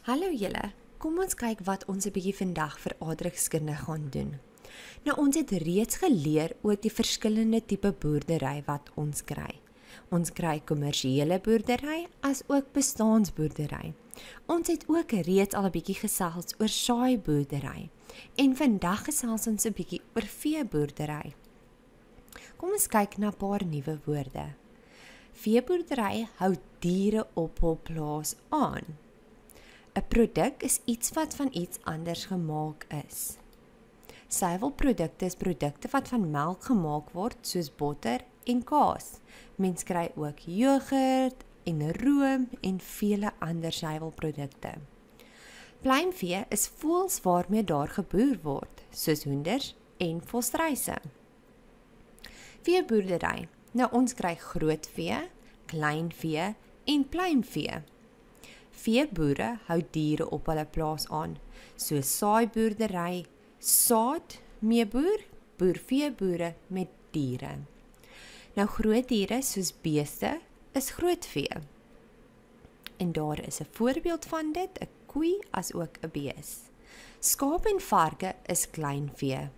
Hallo julle, kom ons kyk wat ons 'n bietjie vandag vir aardrykskunde gaan doen. Nou ons het reeds geleer oor die verskillende tipe boerdery wat ons kry. Ons kry kommersiële boerdery as ook bestaansboerdery. Ons het ook reeds al 'n bietjie gesels oor saaiboerdery en vandag gesels ons 'n bietjie oor veeboerdery. Kom ons kyk na 'n paar nuwe woorde. Veeboerdery hou diere op hul plaas aan. 'n Produk is iets wat van iets anders gemaak is. Suiwelprodukte is produkte wat van melk gemaak word, soos botter en kaas. Mens kry ook jogurt en room en vele ander suiwelprodukte. Pluimvee is voëls waarmee daar geboer word, soos hoenders en volstruise. Veeboerdery. Nou ons kry groot vee, klein vee en pluimvee. Veeboere hou diere op hulle plaas aan, soos saaiboerdery, saad mee boer veeboere met diere. Nou groot diere soos beeste is grootvee. En daar is 'n voorbeeld van dit, 'n koei as ook 'n bees. Skaap en varke is kleinvee.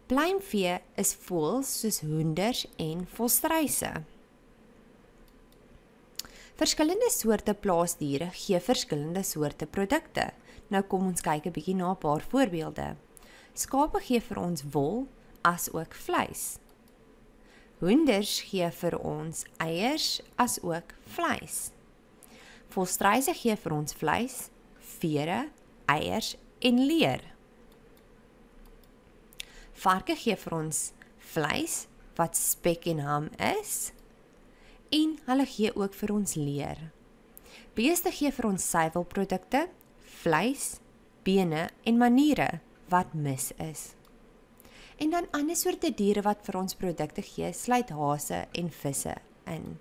Pluimvee is voëls soos hoenders en volstruise. Verskillende soorte plaasdiere gee verskillende soorte produkte. Nou kom ons kyk 'n bietjie na 'n paar voorbeelde. Skape gee vir ons wol as ook vleis. Hoenders gee vir ons eiers as ook vleis. Volstruise gee vir ons vleis, vere, eiers en leer. Varke gee vir ons vleis wat spek en ham is. En hulle gee ook vir ons leer. Beeste gee vir ons suiwelprodukte, vleis, bene en maniere wat mis is. En dan ander soorte diere wat vir ons produkte gee, sluit hase en visse in.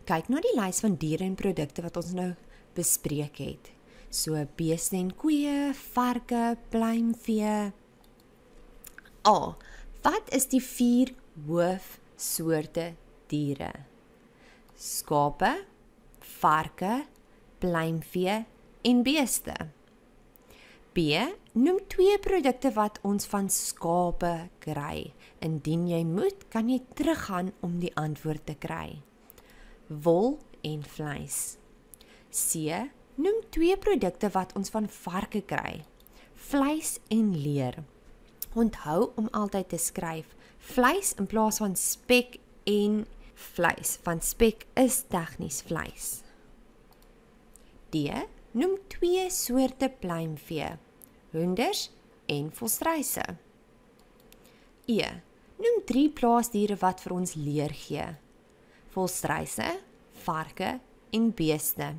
Kyk na die lys van diere en produkte wat ons nou bespreek het. So beeste en koeie, varke, pluimvee. Wat is die 4 hoofsoorte diere? Skape, varke, pluimvee en beeste. B. Noem 2 produkte wat ons van skape kry. Indien jy moet, kan jy teruggaan om die antwoord te kry. Wol en vleis. C. Noem 2 produkte wat ons van varke kry. Vleis en leer. Onthou om altyd te skryf vleis in plaas van spek en vleis, want spek is tegnies vleis. D. Noem 2 soorte pluimvee, hoenders en volstruise. E. Noem 3 plaasdiere wat vir ons leer gee, volstruise, varke en beeste.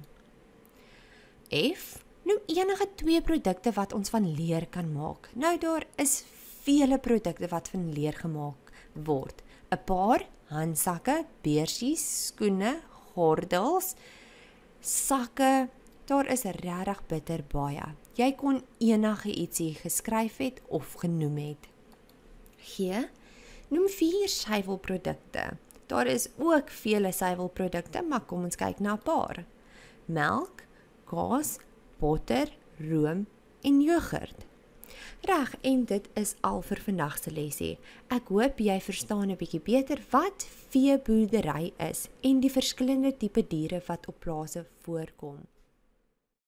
F. Noem enige 2 produkte wat ons van leer kan maak. Nou daar is vele produkte wat van leer gemaak word. 'n Paar handsakke, beersies, skoene, gordels, sakke, daar is regtig bitter baie. Jy kon enige ietsie geskryf het of genoem het. G. Noem 4 suiwelprodukte. Daar is ook vele suiwelprodukte, maar kom ons kyk na 'n paar. Melk, kaas, botter, room en jogurt. Reg, en dit is al vir vandag se lesie. Ek hoop jy verstaan 'n bietjie beter wat veeboerdery is en die verskillende tipe diere wat op plase voorkom.